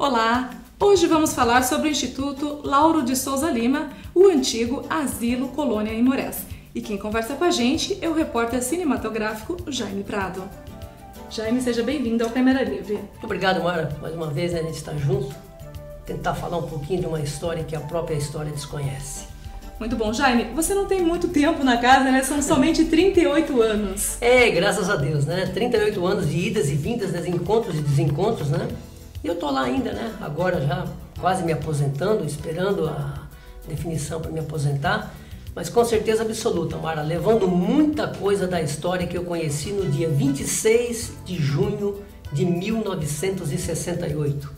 Olá! Hoje vamos falar sobre o Instituto Lauro de Souza Lima, o antigo Asilo Colônia Imorés. E quem conversa com a gente é o repórter cinematográfico Jaime Prado. Jaime, seja bem-vindo ao Câmera Livre. Obrigado, Mara. Mais uma vez, a gente está junto, tentar falar um pouquinho de uma história que a própria história desconhece. Muito bom. Jaime, você não tem muito tempo na casa, né? São somente 38 anos. Graças a Deus, né? 38 anos de idas e vindas, de encontros e desencontros, né? E eu tô lá ainda, né? Agora já quase me aposentando, esperando a definição para me aposentar. Mas com certeza absoluta, Mara, levando muita coisa da história que eu conheci no dia 26 de junho de 1968.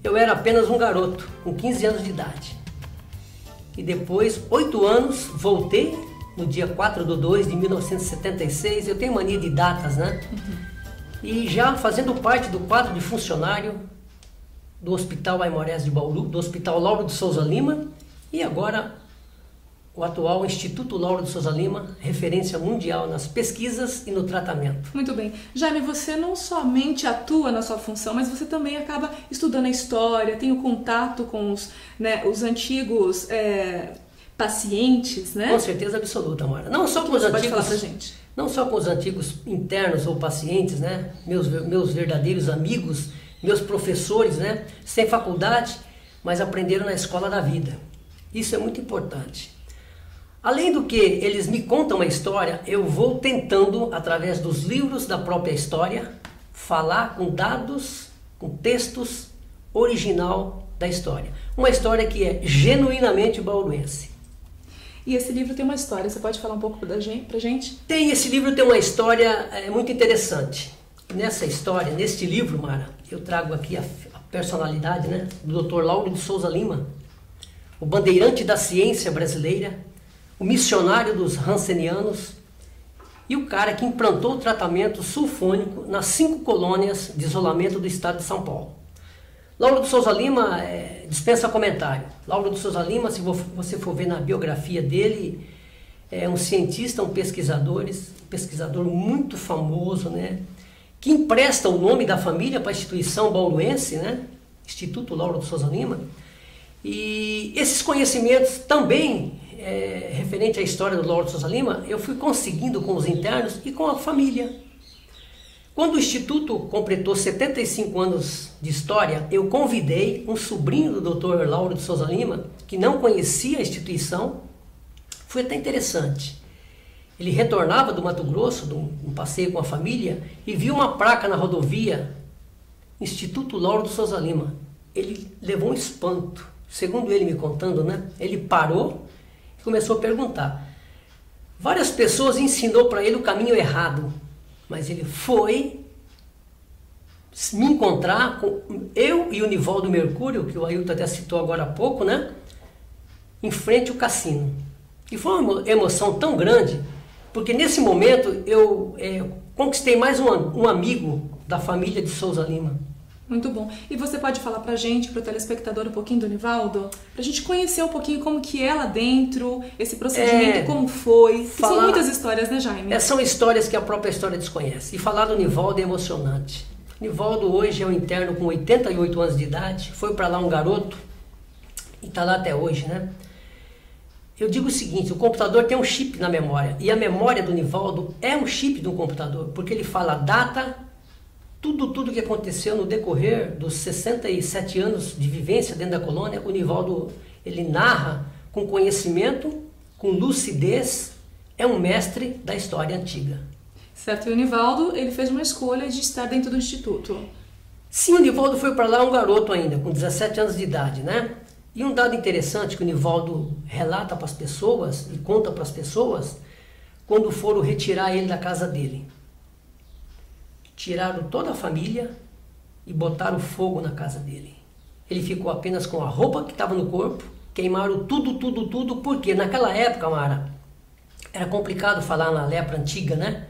Eu era apenas um garoto, com 15 anos de idade. E depois, 8 anos, voltei no dia 4/2 de 1976. Eu tenho mania de datas, né? E já fazendo parte do quadro de funcionário do Hospital Aimorés de Bauru, do Hospital Lauro de Souza Lima, e agora o atual Instituto Lauro de Souza Lima, referência mundial nas pesquisas e no tratamento. Muito bem. Jaime, você não somente atua na sua função, mas você também acaba estudando a história, tem o contato com os antigos pacientes, né? Com certeza absoluta, Mara. Não só com os antigos... Pode falar pra gente? Não só com os antigos internos ou pacientes, né? Meus verdadeiros amigos, meus professores, né? Sem faculdade, mas aprenderam na escola da vida. Isso é muito importante. Além do que eles me contam uma história, eu vou tentando, através dos livros da própria história, falar com dados, com textos original da história. Uma história que é genuinamente bauruense. E esse livro tem uma história, você pode falar um pouco pra gente? Esse livro tem uma história muito interessante. Nessa história, neste livro, Mara, eu trago aqui a personalidade, né, do Dr. Lauro de Souza Lima, o bandeirante da ciência brasileira, o missionário dos Hansenianos e o cara que implantou o tratamento sulfônico nas 5 colônias de isolamento do estado de São Paulo. Lauro de Souza Lima dispensa comentário. Lauro de Souza Lima, se você for ver na biografia dele, é um cientista, um pesquisador muito famoso, né, que empresta o nome da família para a instituição bauruense, né, Instituto Lauro de Souza Lima. E esses conhecimentos também, referente à história do Lauro de Souza Lima, eu fui conseguindo com os internos e com a família. Quando o Instituto completou 75 anos de história, eu convidei um sobrinho do Dr. Lauro de Souza Lima, que não conhecia a instituição. Foi até interessante. Ele retornava do Mato Grosso, de um passeio com a família, e viu uma placa na rodovia, Instituto Lauro de Souza Lima. Ele levou um espanto. Segundo ele me contando, né? Ele parou e começou a perguntar. Várias pessoas ensinou para ele o caminho errado. Mas ele foi me encontrar com eu e o Nivaldo Mercúrio, que o Ailton até citou agora há pouco, né? Em frente ao cassino. E foi uma emoção tão grande, porque nesse momento eu conquistei mais um amigo da família de Souza Lima. Muito bom. E você pode falar pra gente, pro telespectador, um pouquinho do Nivaldo? Pra gente conhecer um pouquinho como que é lá dentro, esse procedimento, como foi. São muitas histórias, né, Jaime? São histórias que a própria história desconhece. E falar do Nivaldo é emocionante. Nivaldo hoje é um interno com 88 anos de idade. Foi pra lá um garoto e tá lá até hoje, né? Eu digo o seguinte, o computador tem um chip na memória. E a memória do Nivaldo é um chip do computador, porque ele fala a data, tudo que aconteceu no decorrer dos 67 anos de vivência dentro da colônia. O Nivaldo, ele narra com conhecimento, com lucidez, é um mestre da história antiga. Certo, e o Nivaldo, ele fez uma escolha de estar dentro do Instituto. Sim, o Nivaldo foi para lá um garoto ainda, com 17 anos de idade, né? E um dado interessante que o Nivaldo relata para as pessoas e conta para as pessoas, quando foram retirar ele da casa dele. Tiraram toda a família e botaram fogo na casa dele. Ele ficou apenas com a roupa que estava no corpo, queimaram tudo, porque naquela época, Mara, era complicado falar na lepra antiga, né?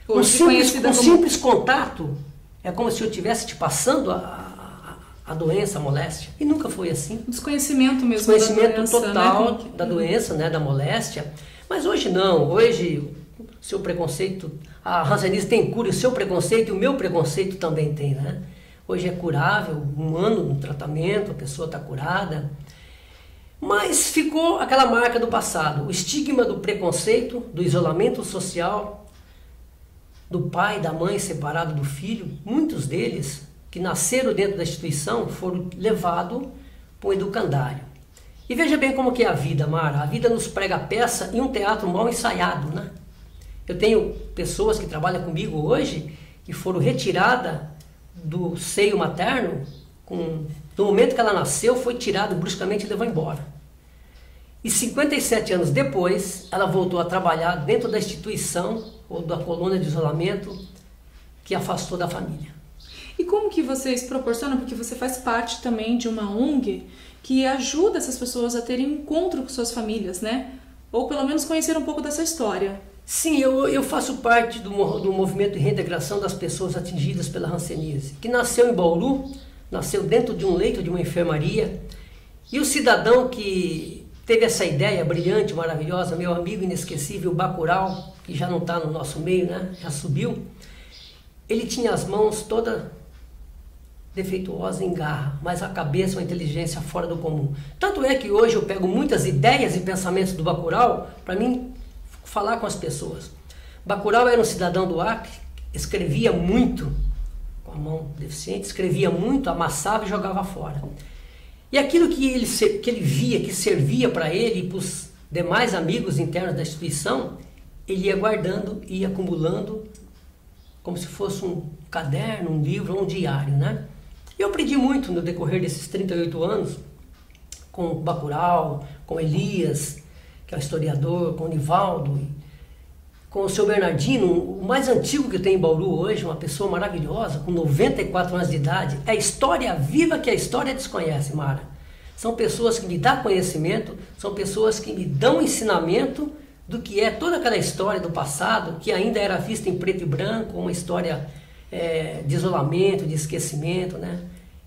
Um simples contato é como se eu estivesse te passando a doença, a moléstia. E nunca foi assim. Desconhecimento mesmo. Desconhecimento da doença, total, né? Da doença, né? Da moléstia. Mas hoje não. Hoje seu preconceito, a Hanseníase tem cura, o seu preconceito e o meu preconceito também tem, né? Hoje é curável, 1 ano no tratamento, a pessoa está curada. Mas ficou aquela marca do passado, o estigma do preconceito, do isolamento social, do pai e da mãe separado do filho. Muitos deles que nasceram dentro da instituição foram levados para o educandário. E veja bem como que é a vida, Mara. A vida nos prega peça e um teatro mal ensaiado, né? Eu tenho pessoas que trabalham comigo hoje que foram retiradas do seio materno, no momento que ela nasceu, foi tirado bruscamente e levou embora. E 57 anos depois, ela voltou a trabalhar dentro da instituição ou da colônia de isolamento que afastou da família. E como que vocês proporcionam, porque você faz parte também de uma ONG que ajuda essas pessoas a terem encontro com suas famílias, né? Ou pelo menos conhecer um pouco dessa história. Sim, eu faço parte do movimento de reintegração das pessoas atingidas pela hanseníase, que nasceu em Bauru, nasceu dentro de um leito de uma enfermaria, e o cidadão que teve essa ideia brilhante, maravilhosa, meu amigo inesquecível Bacurau, que já não está no nosso meio, né? Já subiu, ele tinha as mãos todas defeituosas em garra, mas a cabeça uma inteligência fora do comum. Tanto é que hoje eu pego muitas ideias e pensamentos do Bacurau para mim falar com as pessoas. Bacurau era um cidadão do Acre, escrevia muito, com a mão deficiente, escrevia muito, amassava e jogava fora. E aquilo que ele via, que servia para ele e para os demais amigos internos da instituição, ele ia guardando e ia acumulando como se fosse um caderno, um livro ou um diário, né? Eu aprendi muito no decorrer desses 38 anos com o Bacurau, com Elias, que é o historiador, com o Nivaldo, com o seu Bernardino, o mais antigo que tem em Bauru hoje, uma pessoa maravilhosa, com 94 anos de idade. É a história viva que a história desconhece, Mara. São pessoas que me dão conhecimento, são pessoas que me dão ensinamento do que é toda aquela história do passado, que ainda era vista em preto e branco, uma história de isolamento, de esquecimento, né?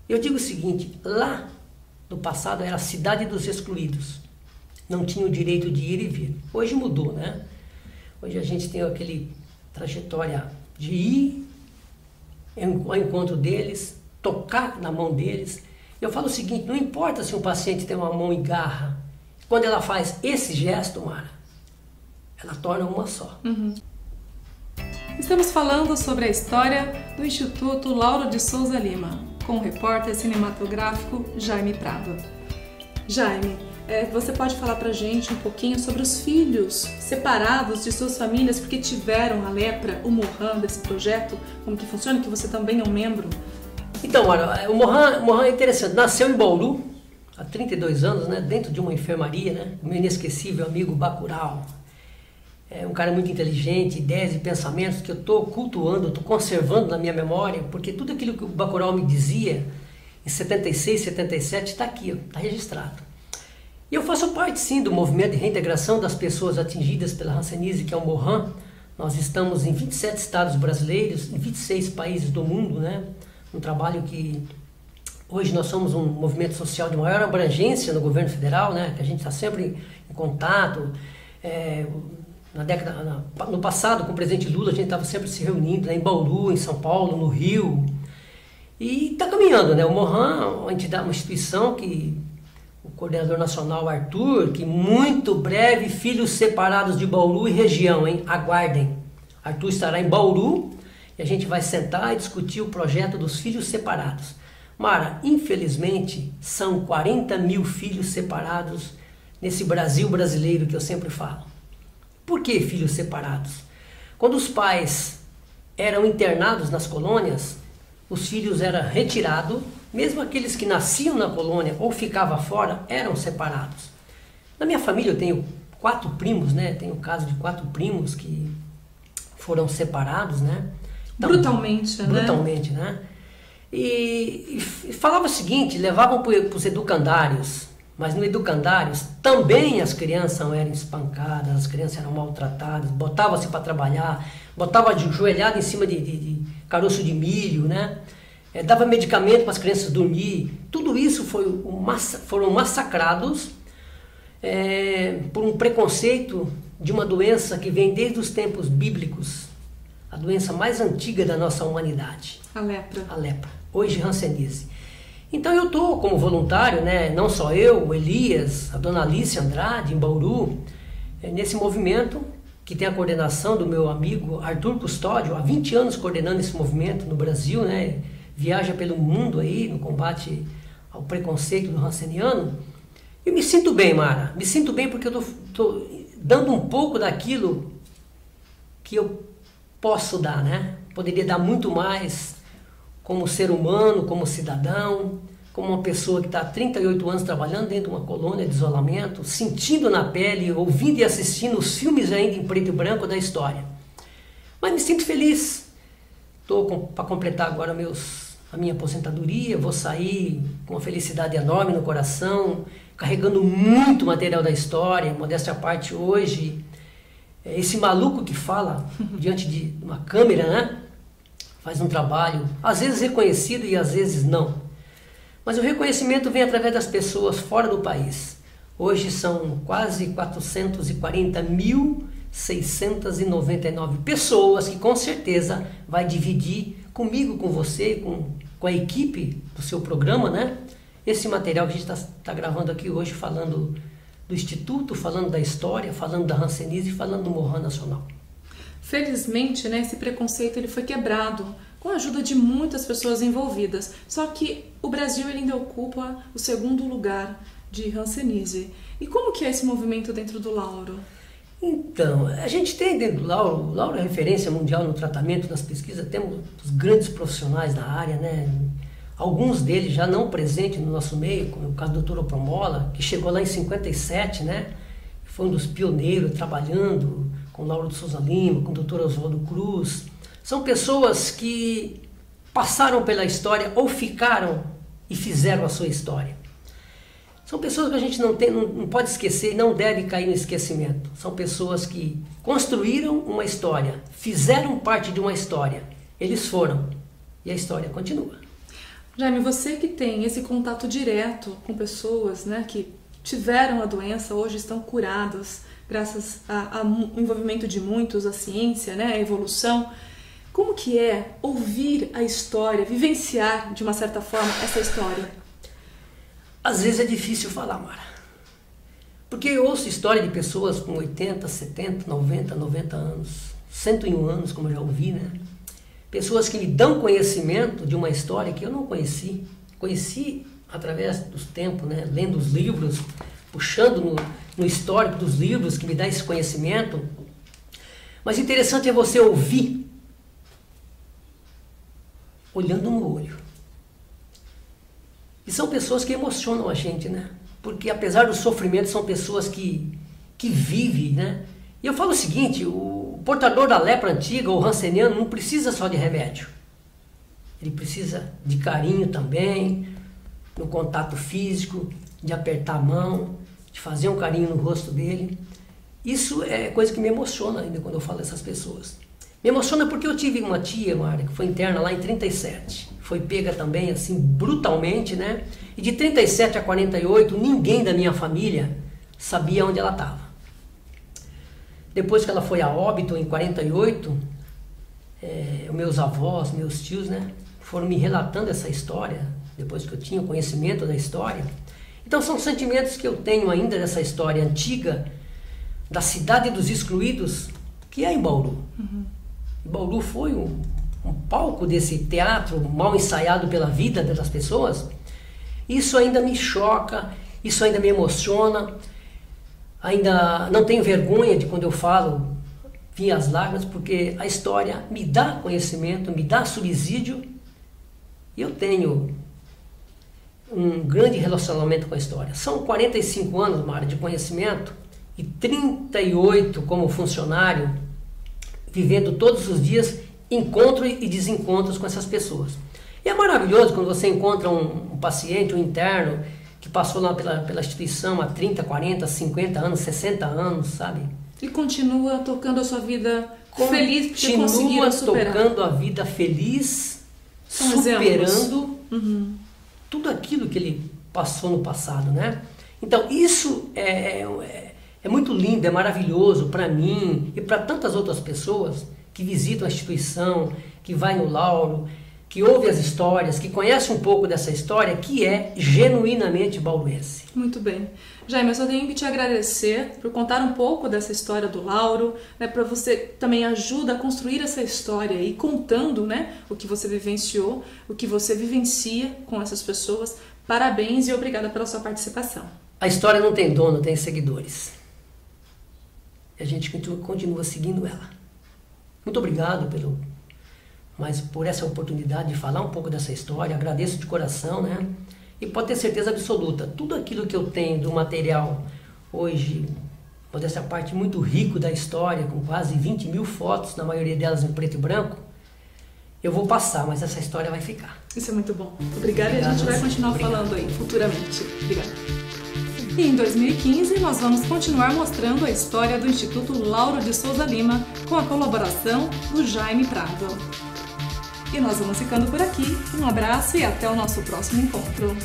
Eu digo o seguinte, lá no passado era a cidade dos excluídos, não tinha o direito de ir e vir. Hoje mudou, né? Hoje a gente tem aquele trajetória de ir ao encontro deles, tocar na mão deles. Eu falo o seguinte, não importa se um paciente tem uma mão em garra, quando ela faz esse gesto, Mara, ela torna uma só. Uhum. Estamos falando sobre a história do Instituto Lauro de Souza Lima, com o repórter cinematográfico Jaime Prado. Jaime, você pode falar pra gente um pouquinho sobre os filhos separados de suas famílias porque tiveram a lepra, o Mohan desse projeto, como que funciona, que você também é um membro? Então, olha, o Mohan é interessante, nasceu em Bauru, há 32 anos, né, dentro de uma enfermaria, né, o meu inesquecível amigo Bacurau. É um cara muito inteligente, ideias e pensamentos que eu estou cultuando, estou conservando na minha memória, porque tudo aquilo que o Bacurau me dizia em 76, 77 está aqui, está registrado. E eu faço parte sim do movimento de reintegração das pessoas atingidas pela hanseníase, que é o Mohan. Nós estamos em 27 estados brasileiros, em 26 países do mundo, né? Um trabalho que hoje nós somos um movimento social de maior abrangência no governo federal, né? Que a gente está sempre em contato. No passado, com o presidente Lula, a gente estava sempre se reunindo, né, em Bauru, em São Paulo, no Rio. E está caminhando, né? O Mohan, uma instituição que o coordenador nacional Arthur, que muito breve, filhos separados de Bauru e região, hein? Aguardem. Arthur estará em Bauru e a gente vai sentar e discutir o projeto dos filhos separados. Mara, infelizmente, são 40 mil filhos separados nesse Brasil brasileiro que eu sempre falo. Por que filhos separados? Quando os pais eram internados nas colônias, os filhos eram retirados, mesmo aqueles que nasciam na colônia ou ficavam fora, eram separados. Na minha família eu tenho 4 primos, né? Tenho o caso de 4 primos que foram separados, né? Então, brutalmente, né? E falava o seguinte, levavam para os educandários, mas no educandários também as crianças eram espancadas, as crianças eram maltratadas, botavam-se para trabalhar, botavam ajoelhado em cima de caroço de milho, né? Dava medicamento para as crianças dormir. Tudo isso foram massacrados por um preconceito de uma doença que vem desde os tempos bíblicos, a doença mais antiga da nossa humanidade. A lepra. A lepra. hoje Hanseníase. Então eu estou como voluntário, né, não só eu, o Elias, a dona Alice Andrade, em Bauru, nesse movimento que tem a coordenação do meu amigo Arthur Custódio, há 20 anos coordenando esse movimento no Brasil, né, viaja pelo mundo aí no combate ao preconceito do hanseniano. Eu me sinto bem, Mara, me sinto bem porque eu estou dando um pouco daquilo que eu posso dar, né? Poderia dar muito mais como ser humano, como cidadão, como uma pessoa que está há 38 anos trabalhando dentro de uma colônia de isolamento, sentindo na pele, ouvindo e assistindo os filmes ainda em preto e branco da história. Mas me sinto feliz. Estou para completar agora a minha aposentadoria, vou sair com uma felicidade enorme no coração, carregando muito material da história, modéstia à parte hoje. Esse maluco que fala diante de uma câmera, né? Faz um trabalho, às vezes reconhecido e às vezes não. Mas o reconhecimento vem através das pessoas fora do país. Hoje são quase 440.699 pessoas que com certeza vai dividir comigo, com você, com a equipe do seu programa, né? Esse material que a gente está gravando aqui hoje, falando do Instituto, falando da história, falando da Hanseníase e falando do Morran Nacional. Felizmente, né, esse preconceito ele foi quebrado com a ajuda de muitas pessoas envolvidas. Só que o Brasil ele ainda ocupa o segundo lugar de Hanseníase. E como que é esse movimento dentro do Lauro? Então, a gente tem dentro do Lauro, o Lauro é referência mundial no tratamento, nas pesquisas, temos os grandes profissionais da área, né? Alguns deles já não presentes no nosso meio, como o caso do Dr. Opromola, que chegou lá em 57, né? Foi um dos pioneiros trabalhando com Lauro de Souza Lima, com o Dr. Oswaldo Cruz. São pessoas que passaram pela história ou ficaram e fizeram a sua história. São pessoas que a gente não pode esquecer e não deve cair no esquecimento. São pessoas que construíram uma história, fizeram parte de uma história. Eles foram e a história continua. Jaime, você que tem esse contato direto com pessoas, né, que tiveram a doença, hoje estão curadas, graças ao envolvimento de muitos, a ciência, né, a evolução. Como que é ouvir a história, vivenciar de uma certa forma essa história? Às vezes é difícil falar, Mara. Porque eu ouço história de pessoas com 80, 70, 90 anos, 101 anos, como eu já ouvi, né? Pessoas que me dão conhecimento de uma história que eu não conheci. Conheci através dos tempos, né? Lendo os livros, puxando no histórico dos livros que me dá esse conhecimento. Mas interessante é você ouvir, olhando no olho. E são pessoas que emocionam a gente, né? Porque apesar do sofrimento, são pessoas que vivem, né? E eu falo o seguinte, o portador da lepra antiga, o hanseniano, não precisa só de remédio. Ele precisa de carinho também, no contato físico, de apertar a mão, de fazer um carinho no rosto dele. Isso é coisa que me emociona ainda quando eu falo dessas pessoas. Me emociona porque eu tive uma tia, Mara, que foi interna lá em 37. Foi pega também, assim, brutalmente, né? E de 37 a 48, ninguém da minha família sabia onde ela estava. Depois que ela foi a óbito, em 48, meus avós, meus tios, né? Foram me relatando essa história, depois que eu tinha conhecimento da história. Então são sentimentos que eu tenho ainda dessa história antiga, da cidade dos excluídos, que é em Bauru. Uhum. Bauru foi um palco desse teatro mal ensaiado pela vida das pessoas. Isso ainda me choca, isso ainda me emociona. Ainda não tenho vergonha de quando eu falo, vir as lágrimas, porque a história me dá conhecimento, me dá subsídio. E eu tenho um grande relacionamento com a história. São 45 anos, Mara, de conhecimento e 38 como funcionário, vivendo todos os dias encontros e desencontros com essas pessoas. E é maravilhoso quando você encontra um paciente, um interno, que passou lá pela instituição há 30, 40, 50 anos, 60 anos, sabe? E continua tocando a sua vida feliz, porque conseguiram superar. Continua tocando a vida feliz, superando tudo aquilo que ele passou no passado, né? Então, isso é muito lindo, é maravilhoso para mim e para tantas outras pessoas que visitam a instituição, que vai no Lauro, que ouve as histórias, que conhece um pouco dessa história, que é genuinamente bauruense. Muito bem. Jaime, eu só tenho que te agradecer por contar um pouco dessa história do Lauro, né, para você também ajuda a construir essa história e contando, né, o que você vivenciou, o que você vivencia com essas pessoas. Parabéns e obrigada pela sua participação. A história não tem dono, tem seguidores. E a gente continua seguindo ela. Muito obrigado por essa oportunidade de falar um pouco dessa história. Agradeço de coração, né? E pode ter certeza absoluta, tudo aquilo que eu tenho do material hoje, dessa parte muito rico da história, com quase 20 mil fotos, na maioria delas em preto e branco, eu vou passar, mas essa história vai ficar. Isso é muito bom. Obrigada, e a gente vai continuar falando aí futuramente. Obrigada. E em 2015 nós vamos continuar mostrando a história do Instituto Lauro de Souza Lima com a colaboração do Jaime Prado. E nós vamos ficando por aqui. Um abraço e até o nosso próximo encontro.